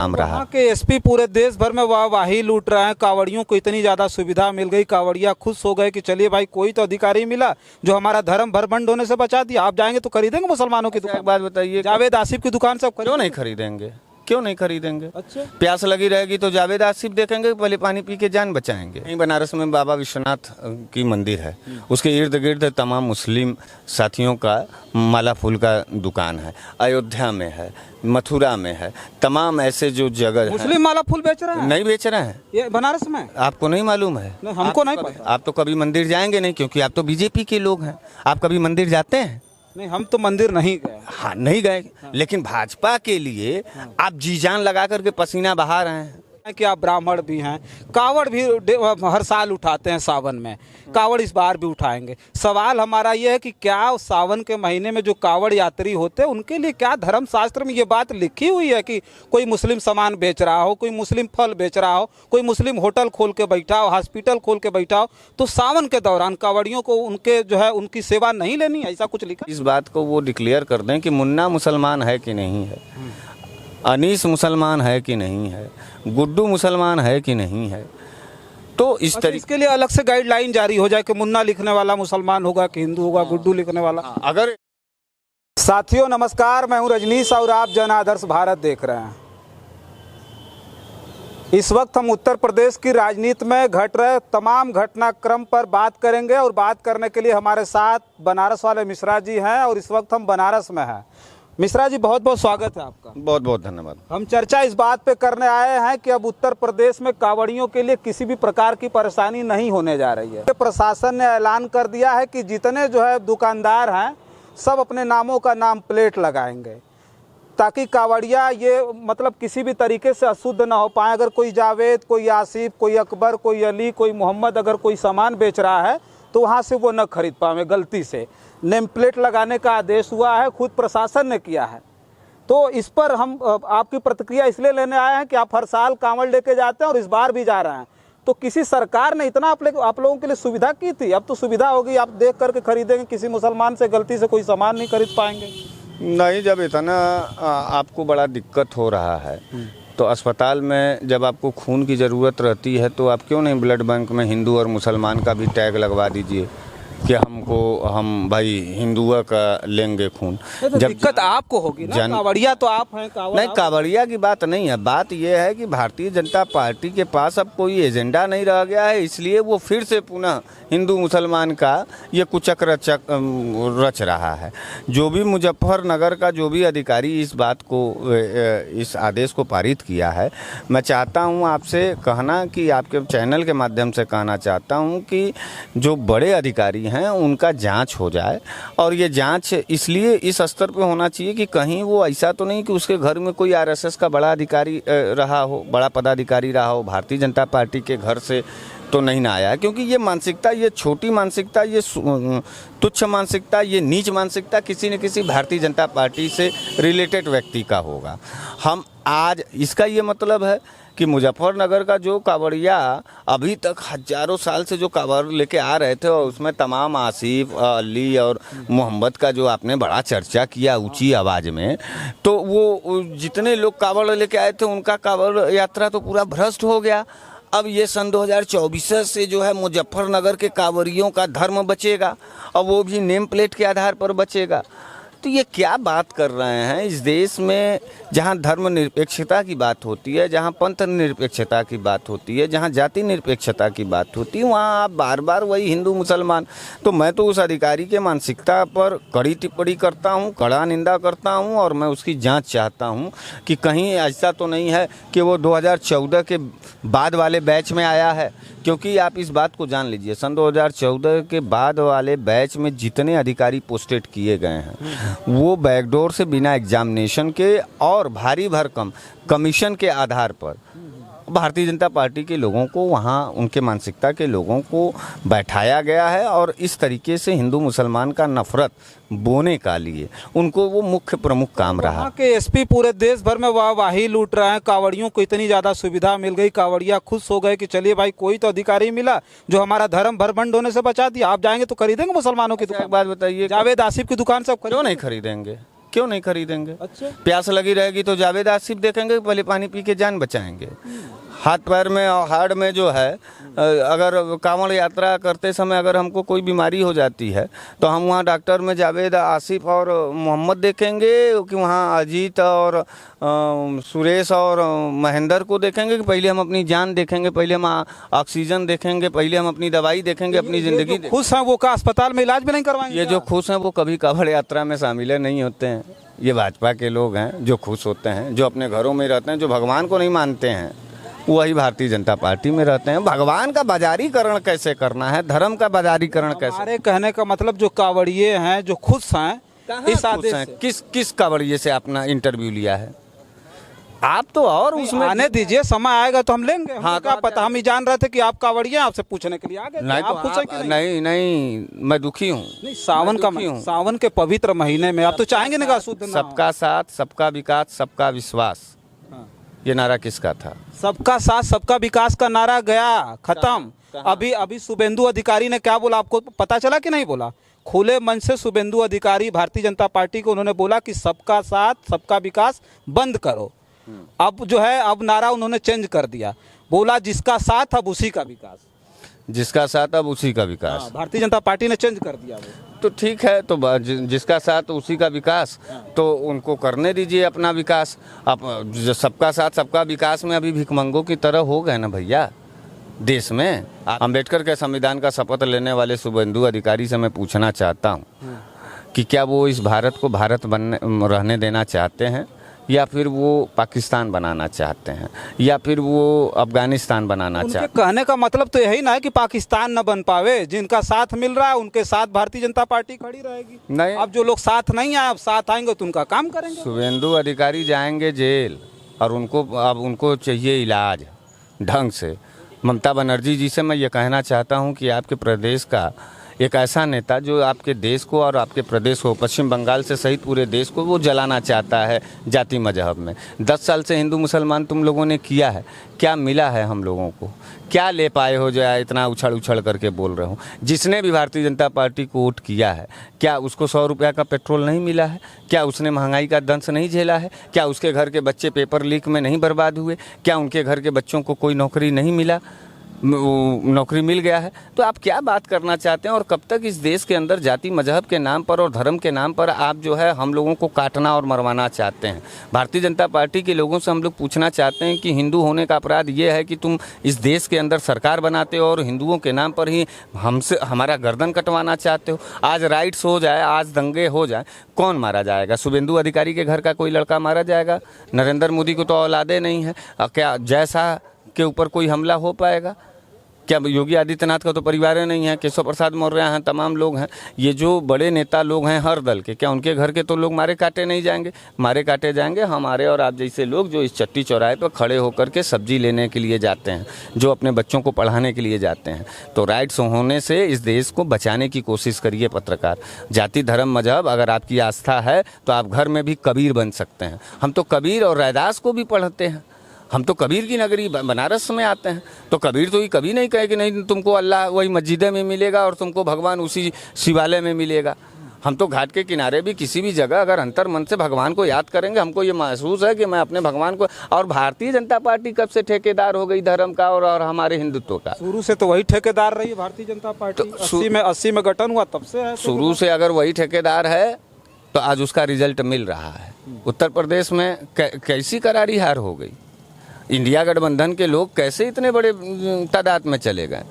काम रहा। वहाँ के एसपी पूरे देश भर में वाहवाही लूट रहे हैं। कांवड़ियों को इतनी ज़्यादा सुविधा मिल गई, कांवड़िया खुश हो गए कि चलिए भाई कोई तो अधिकारी मिला जो हमारा धर्म भरभंड होने से बचा दिया। आप जाएंगे तो खरीदेंगे मुसलमानों की दुकान? एक बात बताइए, जावेद आसिफ की दुकान सब क्यों नहीं खरीदेंगे? क्यों नहीं खरीदेंगे? अच्छा, प्यास लगी रहेगी तो जावेद आसिफ देखेंगे, पहले पानी पी के जान बचाएंगे। यहीं बनारस में बाबा विश्वनाथ की मंदिर है, उसके इर्द गिर्द तमाम मुस्लिम साथियों का माला फूल का दुकान है। अयोध्या में है, मथुरा में है, तमाम ऐसे जो जगह है। मुस्लिम माला फूल बेच रहे हैं? नहीं बेच रहे हैं। ये बनारस में आपको नहीं मालूम है? नहीं, हमको नहीं पता। आप तो कभी मंदिर जाएंगे नहीं, क्योंकि आप तो बीजेपी के लोग हैं। आप कभी मंदिर जाते हैं? नहीं, हम तो मंदिर नहीं गए। हाँ, नहीं गए, लेकिन भाजपा के लिए आप जी जान लगा करके पसीना बहा रहे हैं। कि आप ब्राह्मण भी हैं, कावड़ भी हर साल उठाते हैं सावन में, कावड़ इस बार भी उठाएंगे। सवाल हमारा ये है कि क्या सावन के महीने में जो कावड़ यात्री होते हैं उनके लिए क्या धर्म शास्त्र में ये बात लिखी हुई है कि कोई मुस्लिम सामान बेच रहा हो, कोई मुस्लिम फल बेच रहा हो, कोई मुस्लिम होटल खोल के बैठा हो, हॉस्पिटल खोल के बैठा हो, तो सावन के दौरान कावड़ियों को उनके जो है उनकी सेवा नहीं लेनी, ऐसा कुछ लिखा? इस बात को वो डिक्लेयर कर दें कि मुन्ना मुसलमान है कि नहीं है, अनीस मुसलमान है कि नहीं है, गुड्डू मुसलमान है कि नहीं है। तो इस तरीके इसके लिए अलग से गाइडलाइन जारी हो जाए कि मुन्ना लिखने वाला मुसलमान होगा कि हिंदू होगा, गुड्डू लिखने वाला। अगर साथियों नमस्कार, मैं हूं रजनीश और आप जन आदर्श भारत देख रहे हैं। इस वक्त हम उत्तर प्रदेश की राजनीति में घट रहे तमाम घटनाक्रम पर बात करेंगे और बात करने के लिए हमारे साथ बनारस वाले मिश्रा जी हैं और इस वक्त हम बनारस में हैं। मिश्रा जी, बहुत बहुत स्वागत है आपका। बहुत बहुत धन्यवाद। हम चर्चा इस बात पे करने आए हैं कि अब उत्तर प्रदेश में कांवड़ियों के लिए किसी भी प्रकार की परेशानी नहीं होने जा रही है। प्रशासन ने ऐलान कर दिया है कि जितने जो है दुकानदार हैं सब अपने नामों का नाम प्लेट लगाएंगे ताकि कांवड़िया ये मतलब किसी भी तरीके से अशुद्ध ना हो पाए। अगर कोई जावेद, कोई आसिफ, कोई अकबर, कोई अली, कोई मोहम्मद अगर कोई सामान बेच रहा है तो वहाँ से वो न खरीद पाए। गलती से नेम प्लेट लगाने का आदेश हुआ है, खुद प्रशासन ने किया है। तो इस पर हम आपकी प्रतिक्रिया इसलिए लेने आए हैं कि आप हर साल कांवड़ लेके जाते हैं और इस बार भी जा रहे हैं, तो किसी सरकार ने इतना आप लोगों के लिए सुविधा की थी, अब तो सुविधा होगी, आप देख करके खरीदेंगे, किसी मुसलमान से गलती से कोई सामान नहीं खरीद पाएंगे। नहीं, जब इतना आपको बड़ा दिक्कत हो रहा है तो अस्पताल में जब आपको खून की ज़रूरत रहती है तो आप क्यों नहीं ब्लड बैंक में हिंदू और मुसलमान का भी टैग लगवा दीजिए कि हम भाई हिंदुआ का लेंगे खून। तो जब दिक्कत आपको होगी ना, कांवड़िया तो आप हैं। नहीं, कांवड़िया की बात नहीं है, बात यह है कि भारतीय जनता पार्टी के पास अब कोई एजेंडा नहीं रह गया है, इसलिए वो फिर से पुनः हिंदू मुसलमान का ये कुचक रच रहा है। जो भी मुजफ्फरनगर का जो भी अधिकारी इस बात को, इस आदेश को पारित किया है, मैं चाहता हूँ आपसे कहना कि आपके चैनल के माध्यम से कहना चाहता हूँ कि जो बड़े अधिकारी हैं उनका जांच हो जाए। और ये जांच इसलिए इस स्तर पे होना चाहिए कि कहीं वो ऐसा तो नहीं कि उसके घर में कोई आरएसएस का बड़ा अधिकारी रहा हो, बड़ा पदाधिकारी रहा हो, भारतीय जनता पार्टी के घर से तो नहीं ना आया। क्योंकि ये मानसिकता, ये छोटी मानसिकता, ये तुच्छ मानसिकता, ये नीच मानसिकता किसी न किसी भारतीय जनता पार्टी से रिलेटेड व्यक्ति का होगा। हम आज इसका ये मतलब है कि मुजफ्फरनगर का जो कांवड़िया अभी तक हजारों साल से जो कांवड़ लेके आ रहे थे और उसमें तमाम आसिफ, अली और मोहम्मद का जो आपने बड़ा चर्चा किया ऊंची आवाज़ में, तो वो जितने लोग कांवड़ लेके आए थे उनका कांवड़ यात्रा तो पूरा भ्रष्ट हो गया। अब ये सन 2024 से जो है मुजफ्फरनगर के कांवड़ियों का धर्म बचेगा और वो भी नेम प्लेट के आधार पर बचेगा। तो ये क्या बात कर रहे हैं? इस देश में जहाँ धर्म निरपेक्षता की बात होती है, जहाँ पंथ निरपेक्षता की बात होती है, जहाँ जाति निरपेक्षता की बात होती है, वहाँ आप बार बार वही हिंदू मुसलमान। तो मैं तो उस अधिकारी के मानसिकता पर कड़ी टिप्पणी करता हूँ, कड़ा निंदा करता हूँ और मैं उसकी जांच चाहता हूँ कि कहीं ऐसा तो नहीं है कि वो 2014 के बाद वाले बैच में आया है। क्योंकि आप इस बात को जान लीजिए, सन 2014 के बाद वाले बैच में जितने अधिकारी पोस्टेड किए गए हैं वो बैकडोर से बिना एग्जामिनेशन के और भारी भरकम कमीशन के आधार पर भारतीय जनता पार्टी के लोगों को, वहाँ उनके मानसिकता के लोगों को बैठाया गया है और इस तरीके से हिंदू मुसलमान का नफरत बोने का लिए उनको वो मुख्य प्रमुख काम रहा। वहाँ के एसपी पूरे देश भर में वाहवाही लूट रहे हैं। कांवड़ियों को इतनी ज़्यादा सुविधा मिल गई, कांवड़िया खुश हो गए कि चलिए भाई कोई तो अधिकारी मिला जो हमारा धर्म भरभंड होने से बचा दिया। आप जाएंगे तो खरीदेंगे मुसलमानों की दुकान? एक बात बताइए, जावेद आसिफ की दुकान सब क्यों नहीं खरीदेंगे? क्यों नहीं खरीदेंगे? अच्छा। प्यास लगी रहेगी तो जावेद आसिफ देखेंगे, पहले पानी पी के जान बचाएंगे। हाथ पैर में और हार्ट में जो है, अगर कांवड़ यात्रा करते समय अगर हमको कोई बीमारी हो जाती है तो हम वहाँ डॉक्टर में जावेद आसिफ और मोहम्मद देखेंगे कि वहाँ अजीत और सुरेश और महेंद्र को देखेंगे कि पहले हम अपनी जान देखेंगे, पहले हम ऑक्सीजन देखेंगे, पहले हम अपनी दवाई देखेंगे, अपनी ज़िंदगी खुश हैं वो का अस्पताल में इलाज भी नहीं करवाएंगे? ये जो खुश हैं वो कभी कांवड़ यात्रा में शामिल नहीं होते हैं। ये भाजपा के लोग हैं जो खुश होते हैं, जो अपने घरों में रहते हैं, जो भगवान को नहीं मानते हैं, वही भारतीय जनता पार्टी में रहते हैं। भगवान का बाजारीकरण कैसे करना है, धर्म का बाजारीकरण कैसे? हमारे कहने का मतलब जो कांवड़िए हैं जो खुश हैं इस आदेश से। किस कांवड़िए से आपने इंटरव्यू लिया है? आप तो और उसमें आने दीजिए, समय आएगा तो हम लेंगे। हाँ, हाँ, क्या पता, हम ही जान रहे थे कि आप कांवड़िए, आपसे पूछने के लिए आ गए। नहीं, आप खुश हैं कि नहीं नहीं, मैं दुखी हूँ। नहीं, सावन के पवित्र महीने में आप तो चाहेंगे ना शुद्ध ना हो। सबका साथ, सबका विकास, सबका विश्वास, ये नारा किसका था? सबका साथ सबका विकास का नारा गया खत्म। अभी शुभेंदु अधिकारी ने क्या बोला, आपको पता चला कि नहीं बोला? खुले मन से शुभेंदु अधिकारी भारतीय जनता पार्टी को उन्होंने बोला कि सबका साथ सबका विकास बंद करो। अब जो है, अब नारा उन्होंने चेंज कर दिया, बोला जिसका साथ अब उसी का विकास। जिसका साथ अब उसी का विकास। भारतीय जनता पार्टी ने चेंज कर दिया वो। तो ठीक है, तो जिसका साथ उसी का विकास, तो उनको करने दीजिए अपना विकास। अब सबका साथ सबका विकास में अभी भिखमंगों की तरह हो गए ना भैया देश में। अम्बेडकर के संविधान का शपथ लेने वाले शुभेंदु अधिकारी से मैं पूछना चाहता हूँ कि क्या वो इस भारत को भारत रहने देना चाहते हैं, या फिर वो पाकिस्तान बनाना चाहते हैं, या फिर वो अफगानिस्तान बनाना चाहते हैं? कहने का मतलब तो यही ना है कि पाकिस्तान न बन पावे। जिनका साथ मिल रहा है उनके साथ भारतीय जनता पार्टी खड़ी रहेगी। नहीं, अब जो लोग साथ नहीं आए, अब साथ आएंगे तो उनका काम करेंगे। शुभेंदु अधिकारी जाएंगे जेल, और उनको चाहिए इलाज ढंग से। ममता बनर्जी जी से मैं ये कहना चाहता हूँ कि आपके प्रदेश का एक ऐसा नेता जो आपके देश को और आपके प्रदेश को, पश्चिम बंगाल से सहित पूरे देश को वो जलाना चाहता है जाति मजहब में। 10 साल से हिंदू मुसलमान तुम लोगों ने किया है, क्या मिला है हम लोगों को? क्या ले पाए हो जो इतना उछल करके बोल रहे हो? जिसने भी भारतीय जनता पार्टी को वोट किया है, क्या उसको 100 रुपया का पेट्रोल नहीं मिला है? क्या उसने महंगाई का दंश नहीं झेला है? क्या उसके घर के बच्चे पेपर लीक में नहीं बर्बाद हुए? क्या उनके घर के बच्चों को कोई नौकरी नहीं मिला, नौकरी मिल गया है? तो आप क्या बात करना चाहते हैं? और कब तक इस देश के अंदर जाति मजहब के नाम पर और धर्म के नाम पर आप जो है हम लोगों को काटना और मरवाना चाहते हैं? भारतीय जनता पार्टी के लोगों से हम लोग पूछना चाहते हैं कि हिंदू होने का अपराध ये है कि तुम इस देश के अंदर सरकार बनाते हो और हिंदुओं के नाम पर ही हमारा गर्दन कटवाना चाहते हो। आज राइट्स हो जाए, आज दंगे हो जाए, कौन मारा जाएगा? शुभेंदु अधिकारी के घर का कोई लड़का मारा जाएगा? नरेंद्र मोदी को तो औलादे नहीं है, क्या जैसा के ऊपर कोई हमला हो पाएगा? क्या योगी आदित्यनाथ का तो परिवार नहीं है? केशव प्रसाद मौर्य हैं, तमाम लोग हैं, ये जो बड़े नेता लोग हैं हर दल के, क्या उनके घर के तो लोग मारे काटे नहीं जाएंगे? मारे काटे जाएंगे हमारे और आप जैसे लोग जो इस चट्टी चौराहे पर खड़े होकर के सब्जी लेने के लिए जाते हैं, जो अपने बच्चों को पढ़ाने के लिए जाते हैं। तो राइट्स होने से इस देश को बचाने की कोशिश करिए पत्रकार। जाति धर्म मजहब अगर आपकी आस्था है तो आप घर में भी कबीर बन सकते हैं। हम तो कबीर और रैदास को भी पढ़ते हैं, हम तो कबीर की नगरी बनारस में आते हैं। तो कबीर तो ये कभी नहीं कहे कि नहीं तुमको अल्लाह वही मस्जिदे में मिलेगा और तुमको भगवान उसी शिवालय में मिलेगा। हम तो घाट के किनारे भी किसी भी जगह अगर अंतर मन से भगवान को याद करेंगे, हमको ये महसूस है कि मैं अपने भगवान को। और भारतीय जनता पार्टी कब से ठेकेदार हो गई धर्म का और हमारे हिंदुत्व का? शुरू से तो वही ठेकेदार रही है भारतीय जनता पार्टी। तो 80 में गठन हुआ तब से है। शुरू से अगर वही ठेकेदार है तो आज उसका रिजल्ट मिल रहा है। उत्तर प्रदेश में कैसी करारी हार हो गई? इंडिया गठबंधन के लोग कैसे इतने बड़े तादाद में चले गए?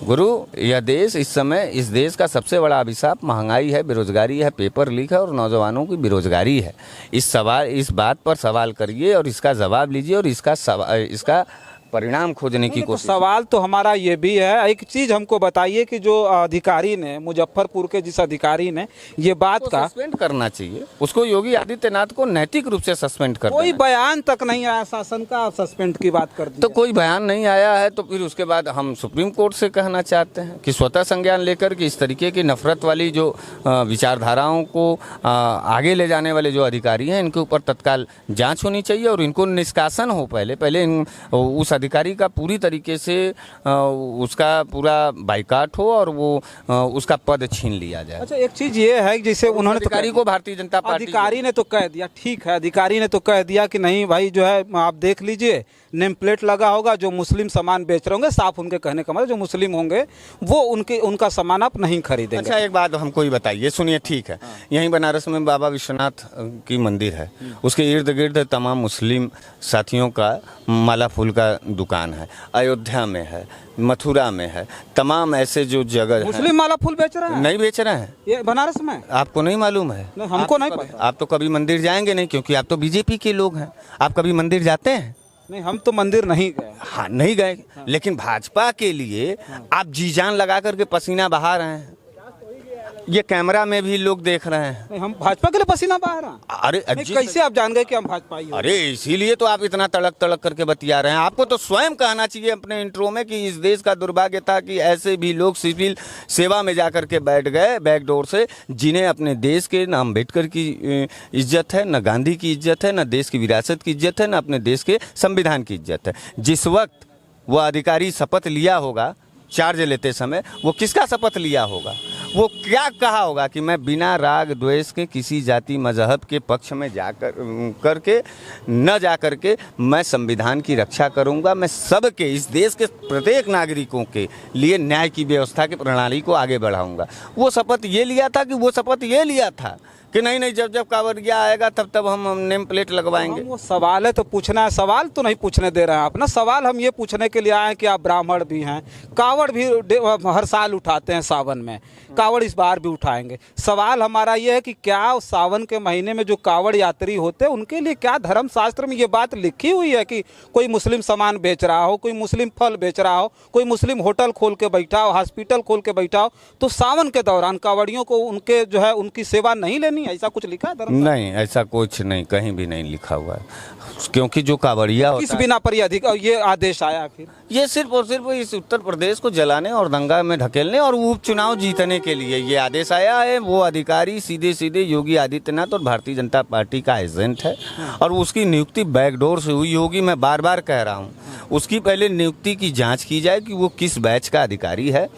गुरु, यह देश इस समय, इस देश का सबसे बड़ा अभिशाप महंगाई है, बेरोजगारी है, पेपर लीक है और नौजवानों की बेरोजगारी है। इस बात पर सवाल करिए और इसका जवाब लीजिए और इसका परिणाम खोजने की कोशिश। सवाल तो हमारा ये भी है, एक चीज़ हमको बताइए कि जो अधिकारी ने, मुजफ्फरपुर के जिस अधिकारी ने ये बात का सस्पेंड करना चाहिए, उसको योगी आदित्यनाथ को नैतिक रूप से सस्पेंड कर। कोई बयान तक नहीं आया शासन का, सस्पेंड की बात कर दी। तो कोई बयान नहीं आया है तो फिर उसके बाद हम सुप्रीम कोर्ट से कहना चाहते हैं कि स्वतः संज्ञान लेकर कि इस तरीके की नफरत वाली जो विचारधाराओं को आगे ले जाने वाले जो अधिकारी हैं, इनके ऊपर तत्काल जाँच होनी चाहिए और इनको निष्कासन हो। पहले उस अधिकारी का पूरी तरीके से उसका पूरा बाइकाट हो और वो उसका पद छीन लिया जाए। अच्छा, एक चीज ये है कि जैसे उन्होंने तो अधिकारी को भारतीय जनता पार्टी अधिकारी ने तो कह दिया, ठीक है, अधिकारी ने तो कह दिया कि नहीं भाई जो है आप देख लीजिए, नेम प्लेट लगा होगा, जो मुस्लिम सामान बेच रहे होंगे, साफ उनके कहने का मतलब जो मुस्लिम होंगे वो उनका सामान आप नहीं खरीदेंगे। अच्छा, एक बात हमको ही बताइए, सुनिए, ठीक है, यहीं बनारस में बाबा विश्वनाथ की मंदिर है, उसके इर्द गिर्द तमाम मुस्लिम साथियों का माला फूल का दुकान है, अयोध्या में है, मथुरा में है, तमाम ऐसे जो जगह मुस्लिम माला फूल बेच रहे हैं? नहीं बेच रहे हैं, ये बनारस में आपको नहीं मालूम है? नहीं, हमको नहीं पता। आप तो कभी मंदिर जाएंगे नहीं, क्योंकि आप तो बीजेपी के लोग हैं। आप कभी मंदिर जाते हैं? नहीं, हम तो मंदिर नहीं गए। हाँ, नहीं गए, लेकिन भाजपा के लिए आप जी जान लगा करके पसीना बहा रहे हैं, ये कैमरा में भी लोग देख रहे हैं। नहीं, हम भाजपा के लिए पसीना बहा रहे हैं। अरे नहीं, कैसे आप जान गए कि हम भाजपा ही हैं? अरे इसीलिए तो आप इतना तड़क तड़क करके बतिया रहे हैं। आपको तो स्वयं कहना चाहिए अपने इंट्रो में कि इस देश का दुर्भाग्य था कि ऐसे भी लोग सिविल सेवा में जाकर के बैठ गए बैकडोर से, जिन्हें अपने देश के न अम्बेडकर की इज्जत है, न गांधी की इज्जत है, न देश की विरासत की इज्जत है, न अपने देश के संविधान की इज्जत है। जिस वक्त वह अधिकारी शपथ लिया होगा, चार्ज लेते समय, वो किसका शपथ लिया होगा? वो क्या कहा होगा कि मैं बिना राग द्वेष के किसी जाति मजहब के पक्ष में जा करके मैं संविधान की रक्षा करूंगा, मैं सबके, इस देश के प्रत्येक नागरिकों के लिए न्याय की व्यवस्था की प्रणाली को आगे बढ़ाऊंगा। वो शपथ ये लिया था कि नहीं, जब कांवड़िया आएगा तब हम नेम प्लेट लगवाएंगे। वो सवाल है तो पूछना है, सवाल तो नहीं पूछने दे रहे हैं आप ना। सवाल हम ये पूछने के लिए आए हैं कि आप ब्राह्मण भी हैं, कांवड़ भी हर साल उठाते हैं, सावन में कांवड़ इस बार भी उठाएंगे। सवाल हमारा ये है कि क्या सावन के महीने में जो कांवड़ यात्री होते हैं उनके लिए क्या धर्म शास्त्र में ये बात लिखी हुई है कि कोई मुस्लिम सामान बेच रहा हो, कोई मुस्लिम फल बेच रहा हो, कोई मुस्लिम होटल खोल के बैठा हो, हॉस्पिटल खोल के बैठा हो, तो सावन के दौरान कांवड़ियों को उनके जो है उनकी सेवा नहीं लेनी? ऐसा कुछ लिखा है धर्म? नहीं, ऐसा कुछ नहीं, कहीं भी नहीं लिखा हुआ है, क्योंकि जो कांवड़िया होता है, किस बिना पर ये आदेश आया आखिर? ये सिर्फ और सिर्फ इस उत्तर प्रदेश को जलाने और दंगा में ढकेलने और उपचुनाव जीतने के लिए ये आदेश आया है। वो अधिकारी सीधे योगी आदित्यनाथ और भारतीय जनता पार्टी का एजेंट है और उसकी नियुक्ति बैकडोर से हुई होगी। मैं बार बार कह रहा हूँ, उसकी पहले नियुक्ति की जांच की जाए कि वो किस बैच का अधिकारी है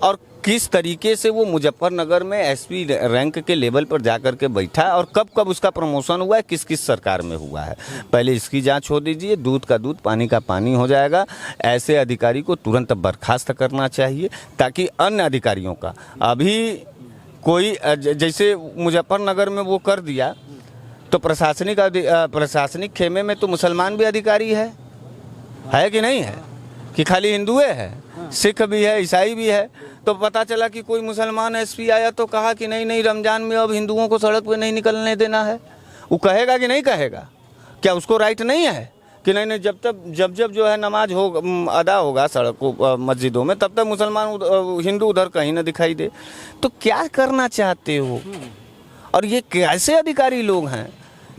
और किस तरीके से वो मुजफ्फरनगर में एसपी रैंक के लेवल पर जाकर के बैठा है और कब उसका प्रमोशन हुआ है, किस सरकार में हुआ है। पहले इसकी जांच हो दीजिए, दूध का दूध पानी का पानी हो जाएगा। ऐसे अधिकारी को तुरंत बर्खास्त करना चाहिए ताकि अन्य अधिकारियों का अभी कोई, जैसे मुजफ्फरनगर में वो कर दिया, तो प्रशासनिक खेमे में तो मुसलमान भी अधिकारी है कि नहीं है, कि खाली हिंदुए है, सिख भी है, ईसाई भी है। तो पता चला कि कोई मुसलमान एसपी आया तो कहा कि नहीं, रमजान में अब हिंदुओं को सड़क पे नहीं निकलने देना है। वो कहेगा कि नहीं कहेगा? क्या उसको राइट नहीं है कि नहीं, जब जो है नमाज हो अदा होगा सड़कों मस्जिदों में, तब तक मुसलमान हिंदू उधर कहीं ना दिखाई दे? तो क्या करना चाहते हो? और ये कैसे अधिकारी लोग हैं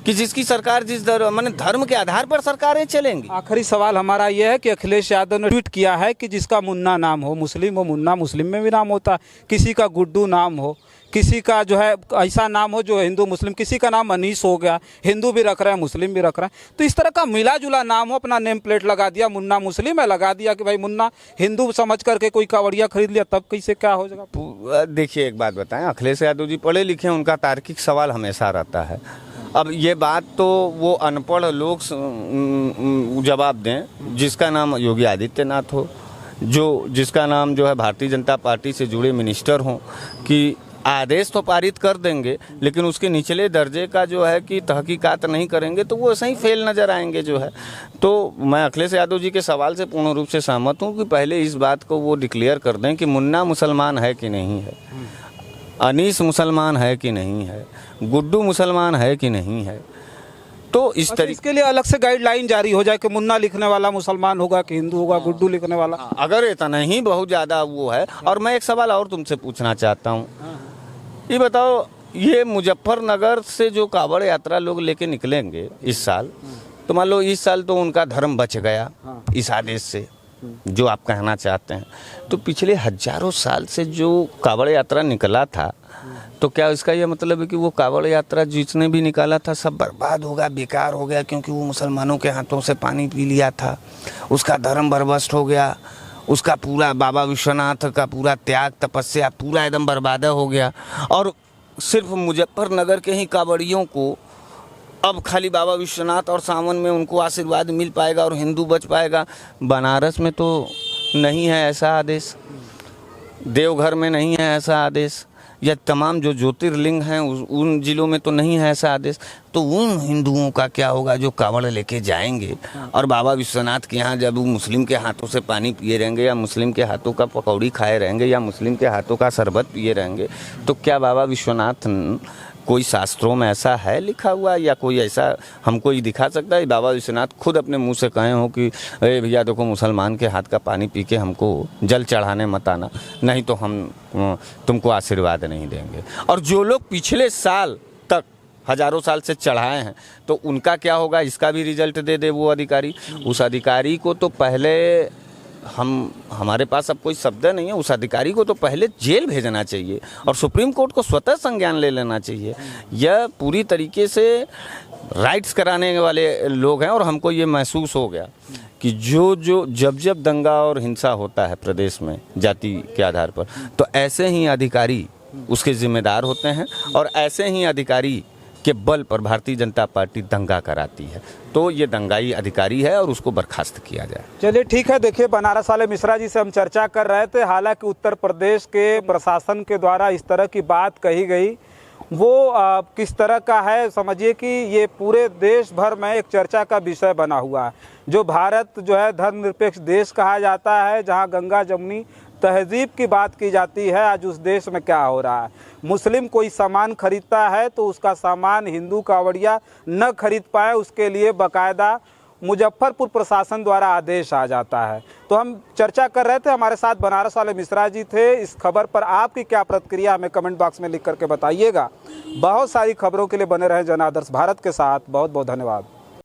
कि जिसकी सरकार धर्म के आधार पर सरकारें चलेंगी? आखिरी सवाल हमारा यह है कि अखिलेश यादव ने ट्वीट किया है कि जिसका मुन्ना नाम हो, मुस्लिम हो, मुन्ना मुस्लिम में भी नाम होता है, किसी का गुड्डू नाम हो, किसी का जो है ऐसा नाम हो जो हिंदू मुस्लिम, किसी का नाम अनीस हो गया, हिंदू भी रख रहे हैं, मुस्लिम भी रख रहे हैं, तो इस तरह का मिला जुला नाम हो, अपना नेम प्लेट लगा दिया, मुन्ना मुस्लिम है, लगा दिया कि भाई मुन्ना हिंदू समझ करके कोई कांवड़िया खरीद लिया, तब कैसे क्या हो जाएगा? देखिए, एक बात बताएं, अखिलेश यादव जी पढ़े लिखे हैं, उनका तार्किक सवाल हमेशा रहता है। अब ये बात तो वो अनपढ़ लोग जवाब दें जिसका नाम योगी आदित्यनाथ हो, जिसका नाम जो है भारतीय जनता पार्टी से जुड़े मिनिस्टर हों, कि आदेश तो पारित कर देंगे लेकिन उसके निचले दर्जे का जो है कि तहकीकात नहीं करेंगे, तो वो ऐसे ही फेल नज़र आएंगे जो है। तो मैं अखिलेश यादव जी के सवाल से पूर्ण रूप से सहमत हूँ कि पहले इस बात को वो डिक्लेयर कर दें कि मुन्ना मुसलमान है कि नहीं है, अनीस मुसलमान है कि नहीं है, गुड्डू मुसलमान है कि नहीं है। तो इस तरीके इसके लिए अलग से गाइडलाइन जारी हो जाए कि मुन्ना लिखने वाला मुसलमान होगा कि हिंदू होगा, गुड्डू लिखने वाला, अगर इतना ही बहुत ज़्यादा वो है। और मैं एक सवाल और तुमसे पूछना चाहता हूँ, ये बताओ, ये मुजफ्फरनगर से जो कांवड़ यात्रा लोग लेके निकलेंगे इस साल, तो मान लो इस साल तो उनका धर्म बच गया इस आदेश से, जो आप कहना चाहते हैं, तो पिछले हजारों साल से जो कांवड़ यात्रा निकला था, तो क्या इसका ये मतलब है कि वो कांवड़ यात्रा जिसने भी निकाला था सब बर्बाद होगा, बेकार हो गया, क्योंकि वो मुसलमानों के हाथों से पानी पी लिया था, उसका धर्म बर्बाद हो गया, उसका पूरा बाबा विश्वनाथ का पूरा त्याग तपस्या पूरा एकदम बर्बाद हो गया। और सिर्फ मुजफ्फरनगर के ही कांवड़ियों को अब खाली बाबा विश्वनाथ और सावन में उनको आशीर्वाद मिल पाएगा और हिंदू बच पाएगा। बनारस में तो नहीं है ऐसा आदेश, देवघर में नहीं है ऐसा आदेश, या तमाम जो ज्योतिर्लिंग हैं उन जिलों में तो नहीं है ऐसा आदेश। तो उन हिंदुओं का क्या होगा जो कांवड़ लेके जाएंगे और बाबा विश्वनाथ के यहाँ जब वो मुस्लिम के हाथों से पानी पिए रहेंगे, या मुस्लिम के हाथों का पकौड़ी खाए रहेंगे, या मुस्लिम के हाथों का शरबत पिए रहेंगे, तो क्या बाबा विश्वनाथ कोई शास्त्रों में ऐसा है लिखा हुआ, या कोई ऐसा हमको ही दिखा सकता है? बाबा विश्वनाथ खुद अपने मुंह से कहे हो कि अरे भैया देखो, मुसलमान के हाथ का पानी पी के हमको जल चढ़ाने मत आना, नहीं तो हम तुमको आशीर्वाद नहीं देंगे। और जो लोग पिछले साल तक हजारों साल से चढ़ाए हैं तो उनका क्या होगा, इसका भी रिजल्ट दे दे वो अधिकारी। उस अधिकारी को तो पहले हमारे पास अब कोई शब्द नहीं है, उस अधिकारी को तो पहले जेल भेजना चाहिए और सुप्रीम कोर्ट को स्वतः संज्ञान ले लेना चाहिए। यह पूरी तरीके से राइट्स कराने वाले लोग हैं। और हमको ये महसूस हो गया कि जब दंगा और हिंसा होता है प्रदेश में जाति के आधार पर, तो ऐसे ही अधिकारी उसके जिम्मेदार होते हैं और ऐसे ही अधिकारी के बल पर भारतीय जनता पार्टी दंगा कराती है। तो ये दंगाई अधिकारी है और उसको बर्खास्त किया जाए। चलिए ठीक है। देखिए, बनारस वाले मिश्रा जी से हम चर्चा कर रहे थे। हालांकि उत्तर प्रदेश के प्रशासन के द्वारा इस तरह की बात कही गई, वो किस तरह का है, समझिए कि ये पूरे देश भर में एक चर्चा का विषय बना हुआ है। जो भारत जो है धर्मनिरपेक्ष देश कहा जाता है, जहाँ गंगा जमुनी तहजीब की बात की जाती है, आज उस देश में क्या हो रहा है? मुस्लिम कोई सामान खरीदता है तो उसका सामान हिंदू कांवड़िया न खरीद पाए, उसके लिए बाकायदा मुजफ्फरपुर प्रशासन द्वारा आदेश आ जाता है। तो हम चर्चा कर रहे थे, हमारे साथ बनारस वाले मिश्रा जी थे। इस खबर पर आपकी क्या प्रतिक्रिया हमें कमेंट बॉक्स में लिख करके बताइएगा। बहुत सारी खबरों के लिए बने रहे जनादर्श भारत के साथ। बहुत बहुत धन्यवाद।